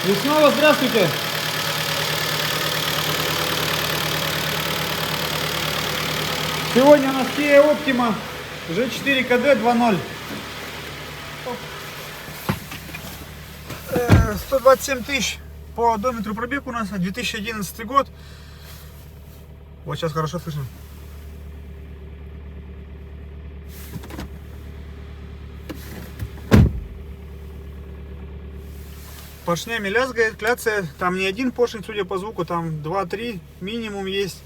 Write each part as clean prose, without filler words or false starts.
И снова здравствуйте! Сегодня у нас Kia Optima G4 KD 2.0. 127 тысяч по одометру пробег у нас, 2011 год. Вот сейчас хорошо слышно. Поршнями лязгает, кляцает. Там не один поршень, судя по звуку, там 2-3 минимум есть.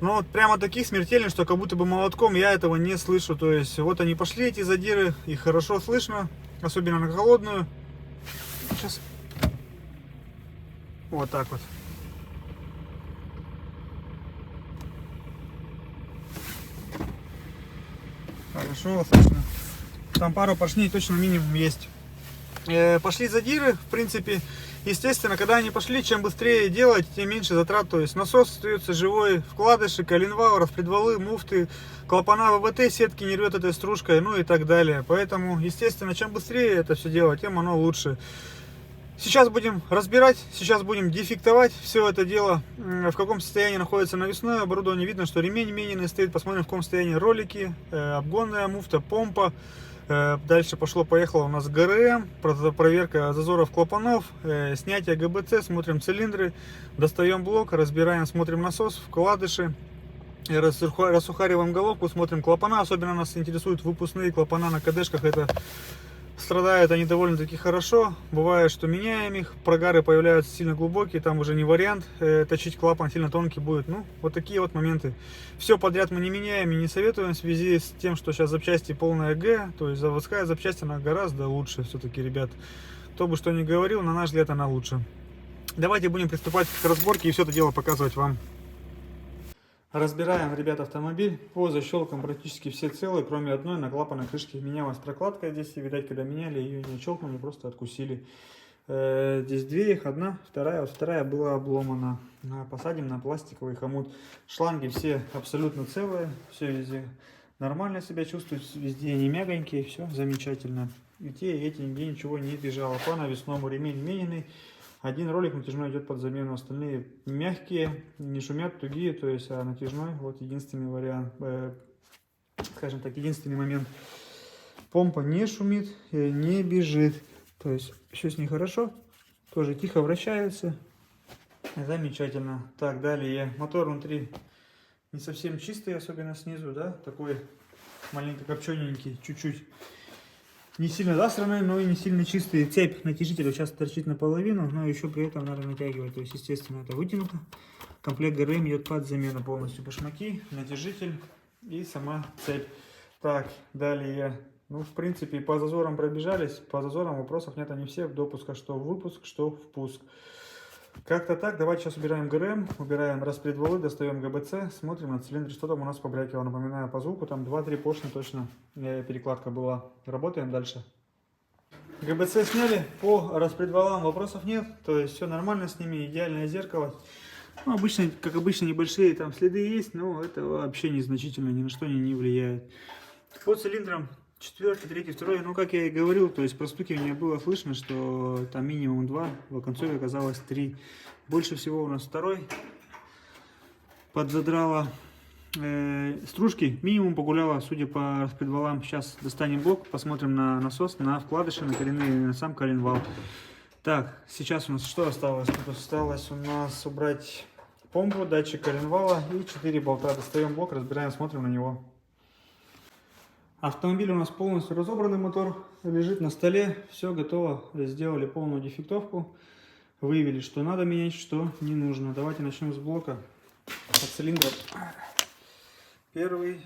Но вот прямо таких смертельных, что как будто бы молотком, я этого не слышу. То есть вот они пошли, эти задиры, их хорошо слышно, особенно на холодную. Сейчас. Вот так вот. Хорошо слышно. Там пару поршней точно минимум есть. Пошли задиры, в принципе, естественно, когда они пошли, чем быстрее делать, тем меньше затрат. То есть насос остается живой, вкладыши, коленвал, распредвалы, муфты, клапана ВВТ, сетки не рвет этой стружкой, ну и так далее. Поэтому, естественно, чем быстрее это все делать, тем оно лучше. Сейчас будем разбирать, сейчас будем дефектовать все это дело, в каком состоянии находится навесное оборудование. Видно, что ремень мененный стоит, посмотрим, в каком состоянии ролики, обгонная муфта, помпа. Дальше пошло-поехало у нас ГРМ, проверка зазоров клапанов, снятие ГБЦ, смотрим цилиндры, достаем блок, разбираем, смотрим насос, вкладыши, рассухариваем головку, смотрим клапана. Особенно нас интересуют выпускные клапана на КДшках. Это страдают они довольно-таки хорошо. Бывает, что меняем их, прогары появляются сильно глубокие, там уже не вариант точить клапан, сильно тонкий будет. Ну, вот такие вот моменты. Все подряд мы не меняем и не советуем в связи с тем, что сейчас запчасти полная Г, то есть заводская запчасть, она гораздо лучше все-таки, ребят. Кто бы что ни говорил, на наш взгляд она лучше. Давайте будем приступать к разборке и все это дело показывать вам. Разбираем, ребят, автомобиль. По защелкам практически все целые, кроме одной. На клапанной крышке менялась прокладка здесь. И, видать, когда меняли, ее не щелкнули, просто откусили. Здесь две их, одна, вторая. Вот вторая была обломана. Посадим на пластиковый хомут. Шланги все абсолютно целые. Все везде нормально себя чувствуют. Везде они мягонькие, все замечательно. И те, и эти, нигде ничего не бежало. По навесному ремень мененный. Один ролик натяжной идет под замену, остальные мягкие, не шумят, тугие, то есть а натяжной вот единственный вариант, скажем так, единственный момент. Помпа не шумит, не бежит, то есть все с ней хорошо, тоже тихо вращается, замечательно. Так, далее, мотор внутри не совсем чистый, особенно снизу, да, такой маленько копчененький, чуть-чуть. Не сильно засранный, но и не сильно чистый. Цепь натяжителя сейчас торчит наполовину, но еще при этом надо натягивать. То есть, естественно, это вытянуто. Комплект ГРМ идет под замену полностью. Башмаки, натяжитель и сама цепь. Так, далее. Ну, в принципе, по зазорам пробежались. По зазорам вопросов нет, они все в допуска, что в выпуск, что в впуск. Как-то так. Давайте сейчас убираем ГРМ, убираем распредвалы, достаем ГБЦ, смотрим на цилиндре, что там у нас побрякивало. Напоминаю, по звуку там 2-3 поршня точно перекладка была. Работаем дальше. ГБЦ сняли, по распредвалам вопросов нет, то есть все нормально с ними, идеальное зеркало. Ну, обычно, как обычно, небольшие там следы есть, но это вообще незначительно, ни на что не влияет. По цилиндрам 4, 3, 2, ну как я и говорил, то есть простукивание было слышно, что там минимум 2, в концовке оказалось 3. Больше всего у нас второй подзадрало. Стружки минимум погуляла, судя по распредвалам. Сейчас достанем блок, посмотрим на насос, на вкладыши, на коренные, на сам коленвал. Так, сейчас у нас что осталось? Тут осталось у нас убрать помпу, датчик коленвала и 4 болта. Достаем блок, разбираем, смотрим на него. Автомобиль у нас полностью разобранный, мотор лежит на столе, все готово, сделали полную дефектовку, выявили, что надо менять, что не нужно. Давайте начнем с блока. От цилиндров. Первый,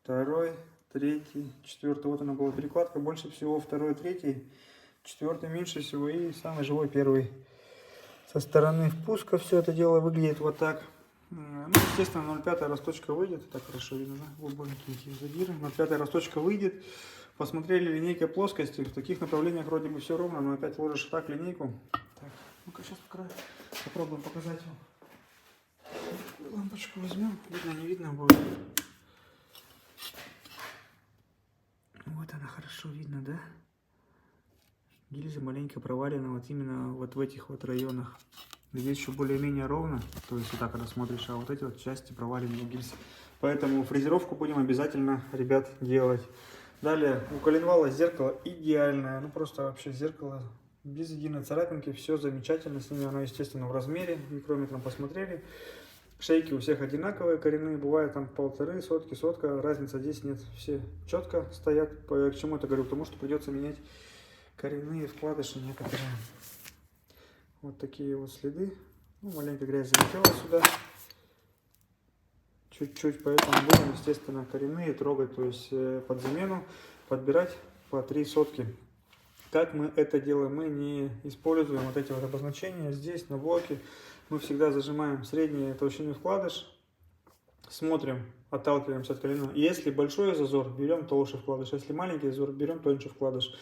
второй, третий, четвертый. Вот она была перекладка, больше всего второй, третий, четвертый меньше всего и самый живой первый. Со стороны впуска все это дело выглядит вот так. Ну, естественно, 0,5 росточка выйдет. Так хорошо видно, да? Глубокие задиры. 0,5 росточка выйдет. Посмотрели линейкой плоскости. В таких направлениях вроде бы все ровно, но опять ложишь так линейку. Так, ну-ка сейчас попробуем показать вам. Лампочку возьмем. Видно, не видно будет. Вот она хорошо видно, да? Гильза маленько провалена вот именно вот в этих вот районах. Здесь еще более-менее ровно, то есть вот так, когда смотришь, а вот эти вот части провалены гильз. Поэтому фрезеровку будем обязательно, ребят, делать. Далее, у коленвала зеркало идеальное, ну просто вообще зеркало без единой царапинки, все замечательно с ними, оно, естественно, в размере, микрометром посмотрели. Шейки у всех одинаковые, коренные, бывает там 1,5, сотки, сотка, разница здесь нет, все четко стоят. К чему это говорю? Потому что придется менять коренные вкладыши некоторые. Вот такие вот следы. Ну, маленько грязь залетела сюда. Чуть-чуть, поэтому будем, естественно, коренные трогать, то есть под замену подбирать по 3 сотки. Как мы это делаем? Мы не используем вот эти вот обозначения здесь, на блоке. Мы всегда зажимаем среднюю толщину вкладыш, смотрим, отталкиваемся от коренного. Если большой зазор, берем толще вкладыш. Если маленький зазор, берем тоньше вкладыш.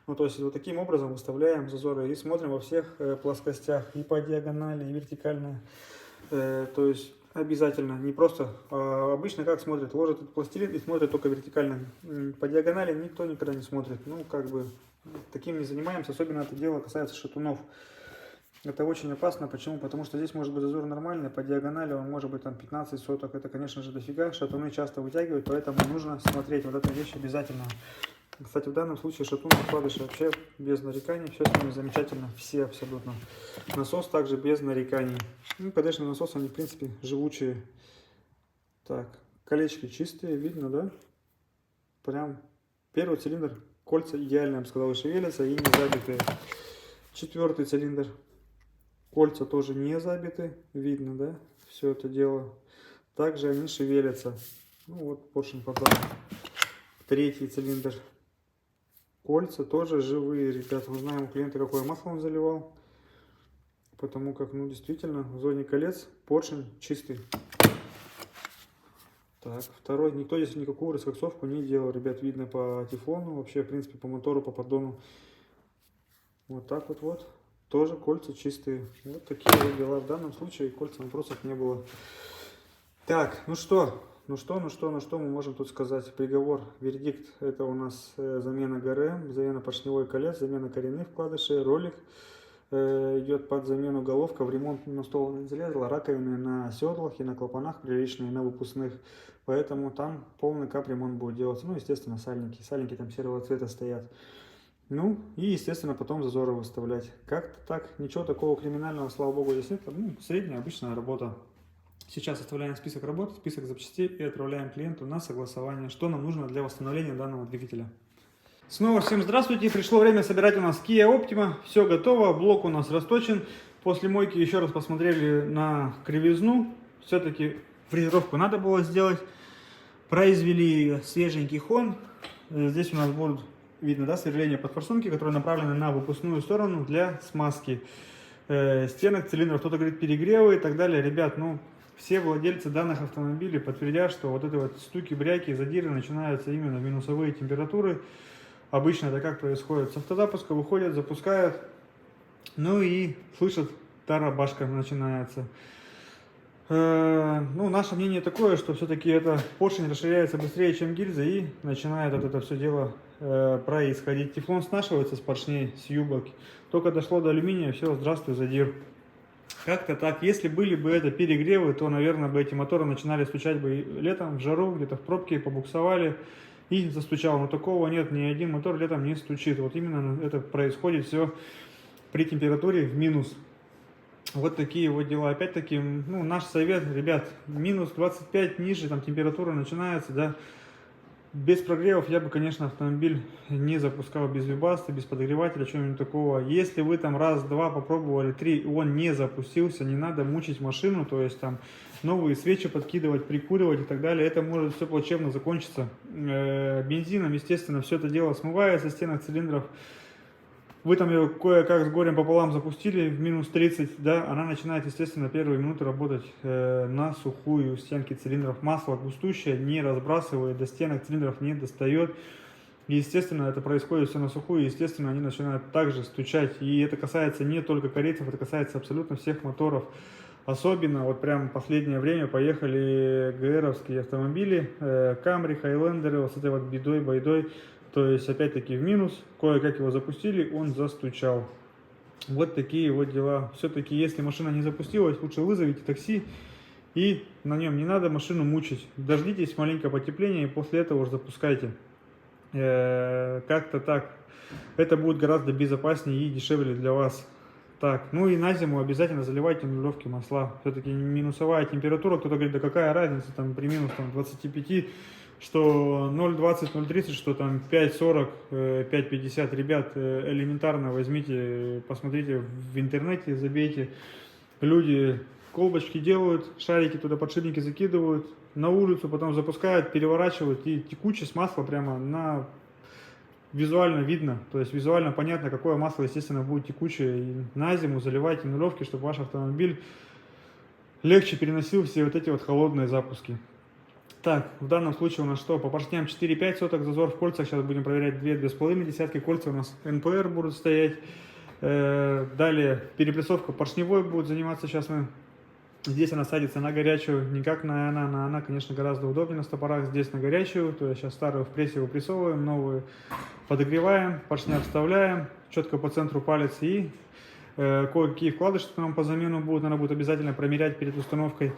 Ну, то есть вот таким образом выставляем зазоры и смотрим во всех плоскостях, и по диагонали, и вертикально. То есть обязательно, не просто, обычно как смотрят, ложат этот пластилин и смотрят только вертикально. По диагонали никто никогда не смотрит. Ну, как бы, таким не занимаемся, особенно это дело касается шатунов. Это очень опасно. Почему? Потому что здесь может быть зазор нормальный, по диагонали он может быть там 15 соток. Это, конечно же, дофига. Шатуны часто вытягивают, поэтому нужно смотреть. Вот эта вещь обязательно. Кстати, в данном случае шатун вкладыши вообще без нареканий. Все с ними замечательно. Все абсолютно. Насос также без нареканий. Ну, КДшный насос, они, в принципе, живучие. Так, колечки чистые, видно, да? Прям первый цилиндр. Кольца идеально, я бы сказал, шевелятся и не забитые. Четвертый цилиндр. Кольца тоже не забиты, видно, да, все это дело. Также они шевелятся. Ну вот, поршень попал. Третий цилиндр. Кольца тоже живые, ребята. Мы знаем у клиента, какое масло он заливал. Потому как, ну, действительно, в зоне колец поршень чистый. Так, второй. Никто здесь никакую раскоксовку не делал, ребят. Видно по тефлону, вообще, в принципе, по мотору, по поддону. Вот так вот. Тоже кольца чистые. Вот такие вот дела. В данном случае кольца вопросов не было. Так, ну что мы можем тут сказать? Приговор, вердикт, это у нас замена ГРМ, замена поршневой колец, замена коренных вкладышей, ролик идет под замену, головка в ремонт на стол не залезла, раковины на седлах и на клапанах приличные, на выпускных. Поэтому там полный капремонт будет делаться. Ну, естественно, сальники. Сальники там серого цвета стоят. Ну, и, естественно, потом зазоры выставлять. Как-то так, ничего такого криминального, слава богу, здесь нет. Ну, средняя обычная работа. Сейчас оставляем список работ, список запчастей и отправляем клиенту на согласование, что нам нужно для восстановления данного двигателя. Снова всем здравствуйте, пришло время собирать у нас Kia Optima. Все готово, блок у нас расточен. После мойки еще раз посмотрели на кривизну. Все-таки фрезеровку надо было сделать. Произвели свеженький хон. Здесь у нас будут... Видно, да, сверление под форсунки, которые направлены на выпускную сторону для смазки стенок, цилиндров. Кто-то говорит перегревы и так далее. Ребят, ну, все владельцы данных автомобилей подтвердят, что вот эти вот стуки, бряки, задиры начинаются именно в минусовые температуры. Обычно это как происходит? С автозапуска выходят, запускают, ну и слышат, тарабашка начинается. Ну, наше мнение такое, что все-таки эта поршень расширяется быстрее, чем гильза, и начинает вот это все дело происходить. Тефлон снашивается с поршней, с юбок. Только дошло до алюминия, все, здравствуй, задир. Как-то так. Если были бы это перегревы, то, наверное, бы эти моторы начинали стучать бы летом в жару, где-то в пробке, побуксовали и застучал. Но такого нет, ни один мотор летом не стучит. Вот именно это происходит все при температуре в минус. Вот такие вот дела. Опять-таки, ну, наш совет, ребят, минус 25 ниже, там температура начинается, да. Без прогревов я бы, конечно, автомобиль не запускал без вибаста, без подогревателя, чего-нибудь такого. Если вы там раз-два попробовали, 3, он не запустился, не надо мучить машину, то есть там новые свечи подкидывать, прикуривать и так далее. Это может все плачевно закончиться. Бензином, естественно, все это дело смывается со стенок цилиндров. Вы там ее кое-как с горем пополам запустили в минус 30, да, она начинает, естественно, первые минуты работать на сухую, стенки цилиндров. Масло густущее, не разбрасывает, до стенок цилиндров не достает. И, естественно, это происходит все на сухую, и, естественно, они начинают также стучать. И это касается не только корейцев, это касается абсолютно всех моторов. Особенно, вот прям в последнее время поехали ГРовские автомобили, Камри, Хайлендеры, вот с этой вот бедой-байдой. То есть, опять-таки, в минус. Кое-как его запустили, он застучал. Вот такие вот дела. Все-таки, если машина не запустилась, лучше вызовите такси. И на нем не надо машину мучить. Дождитесь маленького потепления и после этого уже запускайте. Как-то так. Это будет гораздо безопаснее и дешевле для вас. Так, ну и на зиму обязательно заливайте нулевки масла. Все-таки минусовая температура. Кто-то говорит, да какая разница там при минус там, 25, что 0,20, 0,30, что там 5,40, 5,50. Ребят, элементарно возьмите, посмотрите в интернете, забейте. Люди колбочки делают, шарики туда, подшипники закидывают, на улицу, потом запускают, переворачивают, и текучесть масла прямо на визуально видно, то есть визуально понятно, какое масло, естественно, будет текучее. И на зиму заливайте нулевки, чтобы ваш автомобиль легче переносил все вот эти вот холодные запуски. Так, в данном случае у нас что? По поршням 4,5 соток зазор в кольцах. Сейчас будем проверять 2,5 десятки. Кольца у нас НПР будут стоять. Далее перепрессовка поршневой будет заниматься сейчас мы. Здесь она садится на горячую, не как на она, конечно, гораздо удобнее на стопорах. Здесь на горячую, то есть сейчас старую в прессе выпрессовываем, новую подогреваем, поршня вставляем, четко по центру палец и кое-какие вкладыши нам по замену будут, надо будет обязательно промерять перед установкой.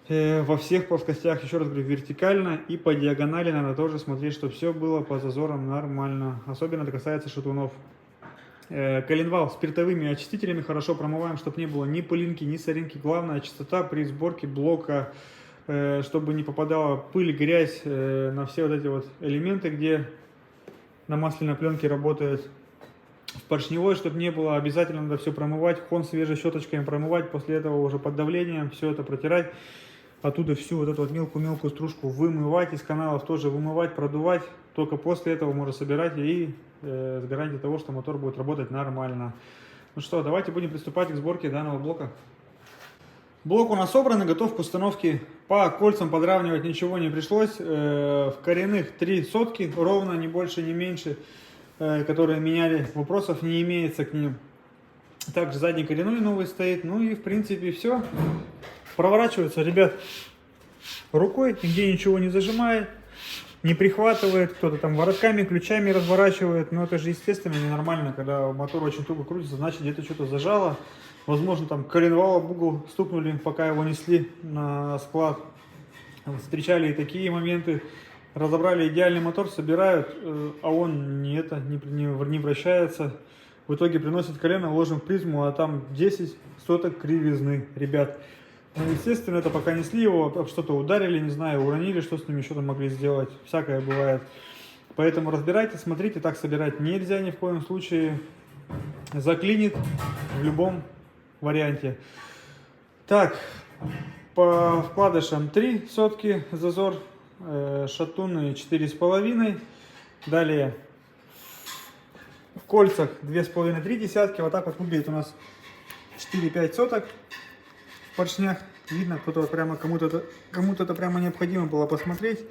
Во всех плоскостях, еще раз говорю, вертикально и по диагонали надо тоже смотреть, чтобы все было по зазорам нормально. Особенно это касается шатунов. Коленвал спиртовыми очистителями хорошо промываем, чтобы не было ни пылинки, ни соринки. Главная чистота при сборке блока, чтобы не попадала пыль, грязь на все вот эти вот элементы, где на масляной пленке работает. В поршневой, чтобы не было, обязательно надо все промывать, хон свежей щеточкой промывать, после этого уже под давлением все это протирать. Оттуда всю вот эту вот мелкую-мелкую стружку вымывать, из каналов тоже вымывать, продувать. Только после этого можно собирать и с гарантией того, что мотор будет работать нормально. Ну что, давайте будем приступать к сборке данного блока. Блок у нас собран и готов к установке. По кольцам подравнивать ничего не пришлось. В коренных 3 сотки, ровно, ни больше, ни меньше, которые меняли, вопросов не имеется к ним. Также задний коренной новый стоит. Ну и в принципе все. Проворачивается, ребят, рукой, нигде ничего не зажимает, не прихватывает, кто-то там воротками, ключами разворачивает, но это же естественно ненормально, когда мотор очень туго крутится, значит где-то что-то зажало, возможно там коленвал об угол стукнули, пока его несли на склад. Встречали и такие моменты, разобрали идеальный мотор, собирают, а он не вращается, в итоге приносит колено, ложим в призму, а там 10 соток кривизны, ребят. Ну, естественно, это пока несли его, об что-то ударили, не знаю, уронили, что с ними еще там могли сделать. Всякое бывает. Поэтому разбирайте, смотрите, так собирать нельзя ни в коем случае. Заклинит в любом варианте. Так, по вкладышам 3 сотки зазор, шатуны 4,5. Далее в кольцах 2,5-3 десятки. Вот так вот выглядит у нас 4-5 соток. В поршнях видно, кто-то прямо кому-то это прямо необходимо было посмотреть.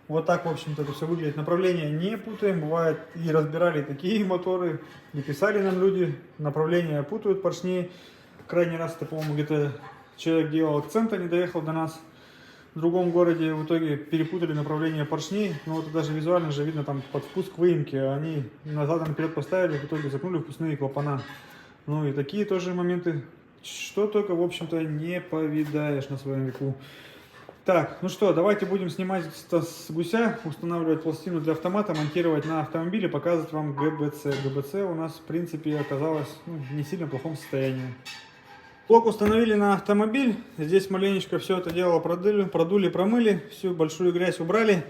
Вот так, в общем-то, это все выглядит. Направление не путаем. Бывает, и разбирали такие моторы, и писали нам люди, направление путают поршни. Крайний раз это, по-моему, где-то человек делал акцент, не доехал до нас в другом городе. В итоге перепутали направление поршней. Но вот даже визуально же видно там под впуск выемки. Они назад и наперед поставили, в итоге запнули впускные клапана. Ну и такие тоже моменты. Что только, в общем-то, не повидаешь на своем веку. Так, ну что, давайте будем снимать с гуся, устанавливать пластину для автомата, монтировать на автомобиле, показывать вам ГБЦ. ГБЦ у нас, в принципе, оказалось не сильно плохом состоянии. Блок установили на автомобиль. Здесь маленечко все это дело продули, промыли, всю большую грязь убрали.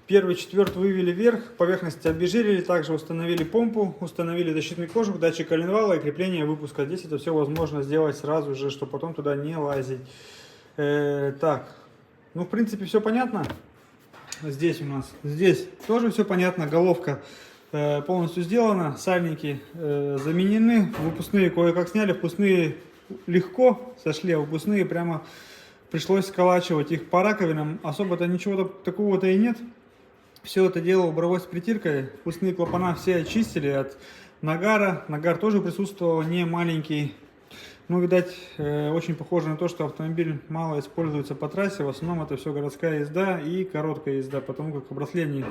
Первый четверт вывели вверх, поверхность обезжирили, также установили помпу, установили защитный кожух, датчик коленвала и крепление выпуска. Здесь это все возможно сделать сразу же, чтобы потом туда не лазить. Так, ну в принципе все понятно. Здесь у нас, здесь тоже все понятно, головка полностью сделана, сальники заменены, выпускные кое-как сняли, впускные легко сошли, а выпускные прямо пришлось сколачивать их по раковинам. Особо-то ничего такого-то и нет. Все это дело убралось с притиркой, впускные клапана все очистили от нагара, нагар тоже присутствовал не маленький. Ну, видать, очень похоже на то, что автомобиль мало используется по трассе. В основном это все городская езда и короткая езда, потому как обросли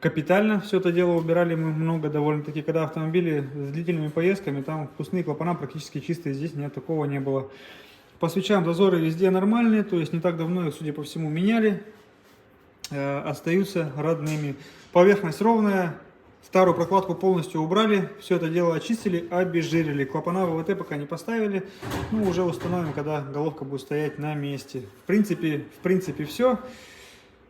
капитально все это дело убирали мы много довольно-таки. Когда автомобили с длительными поездками, там впускные клапана практически чистые, здесь нет, такого не было. По свечам зазоры везде нормальные, то есть не так давно их, судя по всему, меняли. Остаются родными. Поверхность ровная. Старую прокладку полностью убрали, все это дело очистили, обезжирили. Клапана ВВТ пока не поставили, ну уже установим, когда головка будет стоять на месте. В принципе все.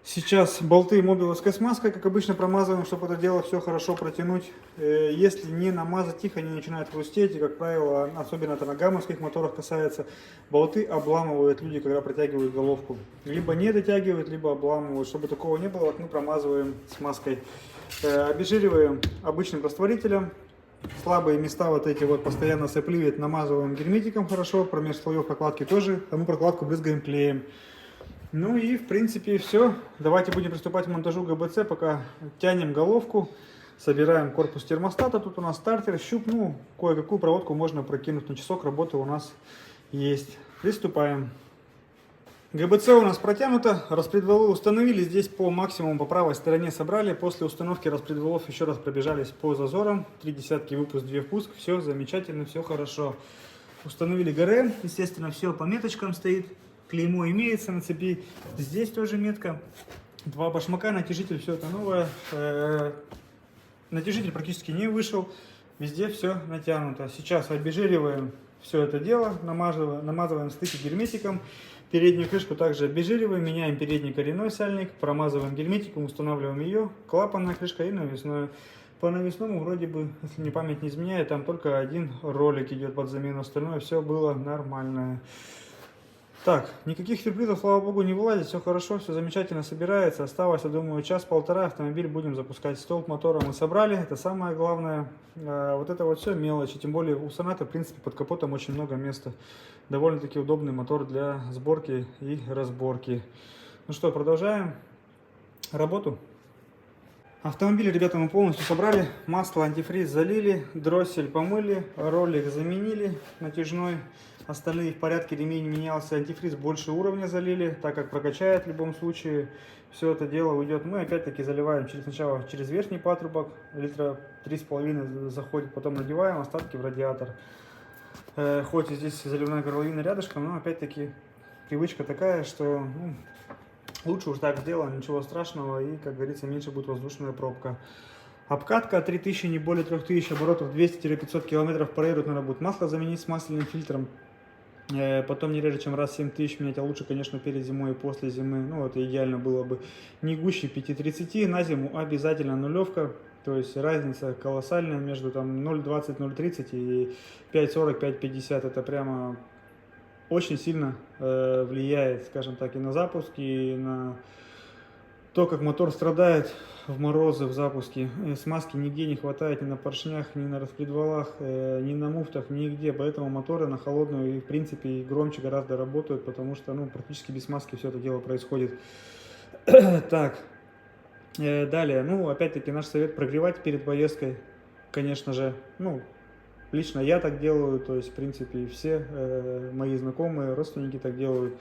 Сейчас болты мобиловской смазкой, как обычно, промазываем, чтобы это дело все хорошо протянуть. Если не намазать их, они начинают хрустеть, и, как правило, особенно это на гамовских моторах касается, болты обламывают люди, когда протягивают головку. Либо не дотягивают, либо обламывают. Чтобы такого не было, вот мы промазываем смазкой. Обезжириваем обычным растворителем. Слабые места вот эти вот постоянно сопливят, намазываем герметиком хорошо, промеж слоев прокладки тоже, а мы прокладку брызгаем клеем. Ну и в принципе все. Давайте будем приступать к монтажу ГБЦ, пока тянем головку, собираем корпус термостата. Тут у нас стартер, щуп, ну кое-какую проводку можно прокинуть, на часок работы у нас есть. Приступаем. ГБЦ у нас протянуто, распредвалы установили, здесь по максимуму по правой стороне собрали. После установки распредвалов еще раз пробежались по зазорам, 3 десятки выпуск, 2 впуск, все замечательно, все хорошо. Установили ГРМ, естественно, все по меточкам стоит, клеймо имеется на цепи, здесь тоже метка, 2 башмака, натяжитель, все это новое, натяжитель практически не вышел, везде все натянуто. Сейчас обезжириваем все это дело, намазываем стыки герметиком. Переднюю крышку также обезжириваем, меняем передний коренной сальник, промазываем герметиком, устанавливаем ее, клапанная крышка и навесную. По навесному вроде бы, если мне память не изменяет, там только один ролик идет под замену, остальное все было нормально. Так, никаких сюрпризов, слава богу, не вылазит, все хорошо, все замечательно собирается. Осталось, я думаю, час-полтора, автомобиль будем запускать. Столб мотора мы собрали, это самое главное. Вот это вот все мелочи, тем более у Соната, в принципе, под капотом очень много места. Довольно-таки удобный мотор для сборки и разборки. Ну что, продолжаем работу. Автомобиль, ребята, мы полностью собрали. Масло, антифриз залили, дроссель помыли, ролик заменили натяжной. Остальные в порядке, ремень менялся, антифриз больше уровня залили, так как прокачает в любом случае. Все это дело уйдет. Мы опять-таки заливаем сначала через верхний патрубок, литра 3,5 заходит, потом надеваем остатки в радиатор. Хоть и здесь заливная горловина рядышком, но опять-таки привычка такая, что лучше уж так сделаем, ничего страшного, и, как говорится, меньше будет воздушная пробка. Обкатка 3000, не более 3000 оборотов, 200-500 километров проедут, надо будет масло заменить с масляным фильтром. Потом не реже, чем раз в 7000 менять, а лучше, конечно, перед зимой и после зимы. Ну, это идеально было бы. Не гуще 5,30, на зиму обязательно нулевка. То есть разница колоссальная между там 0,20, 0,30 и 5,40, 5,50. Это прямо очень сильно влияет, скажем так, и на запуск, и на то, как мотор страдает в морозы в запуске. Смазки нигде не хватает, ни на поршнях, ни на распредвалах, ни на муфтах, нигде. Поэтому моторы на холодную и, в принципе, и громче гораздо работают, потому что, практически без смазки все это дело происходит. Так, далее, опять-таки наш совет: прогревать перед поездкой, конечно же, лично я так делаю, то есть, в принципе, все мои знакомые, родственники так делают.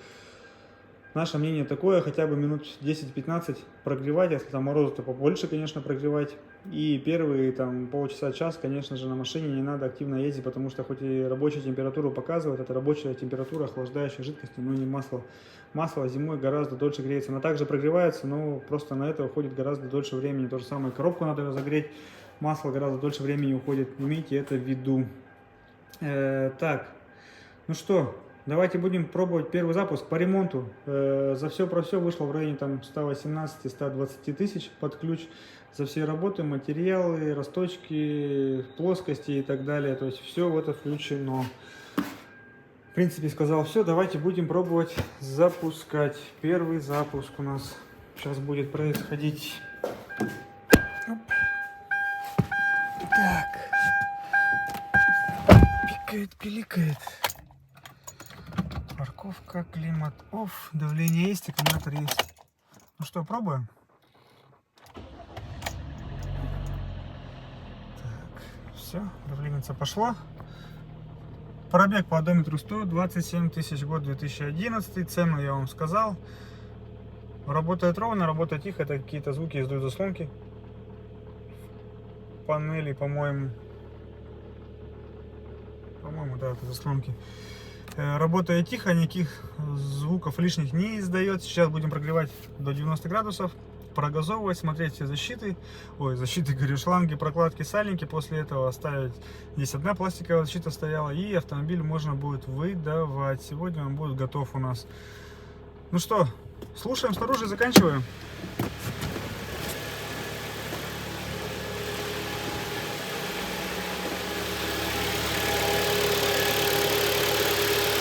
Наше мнение такое: хотя бы минут 10-15 прогревать, если там морозы, то побольше, конечно, прогревать. И первые там полчаса-час, конечно же, на машине не надо активно ездить, потому что хоть и рабочую температуру показывает, это рабочая температура охлаждающей жидкости, но не масло. Масло зимой гораздо дольше греется. Она также прогревается, но просто на это уходит гораздо дольше времени. То же самое, коробку надо разогреть, масло гораздо дольше времени уходит. Имейте это в виду. Так, ну что, давайте будем пробовать первый запуск по ремонту. За все про все вышло в районе 118-120 тысяч под ключ. За все работы, материалы, росточки, плоскости и так далее. То есть все в это включено. В принципе, сказал все. Давайте будем пробовать запускать. Первый запуск у нас сейчас будет происходить. Так. Пикает, пиликает. Парковка, климат офф, давление есть, аккумулятор есть. Ну что, пробуем? Так, все, давленица пошла. Пробег по одометру 127 тысяч, год 2011, цену я вам сказал. Работает ровно, работает тихо, это какие-то звуки издают заслонки. Панели, по-моему, да, это заслонки. Работает тихо, никаких звуков лишних не издает. Сейчас будем прогревать до 90 градусов, прогазовывать, смотреть все защиты. Защиты, говорю, шланги, прокладки, сальники. После этого оставить. Здесь одна пластиковая защита стояла, и автомобиль можно будет выдавать. Сегодня он будет готов у нас. Ну что, слушаем снаружи, заканчиваем.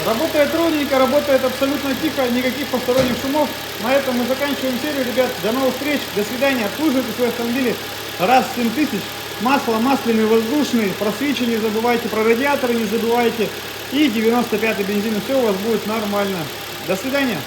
Работает ровненько, работает абсолютно тихо, никаких посторонних шумов. На этом мы заканчиваем серию, ребят. До новых встреч, до свидания. Обслуживайте свои автомобили раз в 7000. Масло масляный, воздушный, про свечи не забывайте, про радиаторы не забывайте. И 95-й бензин, все у вас будет нормально. До свидания.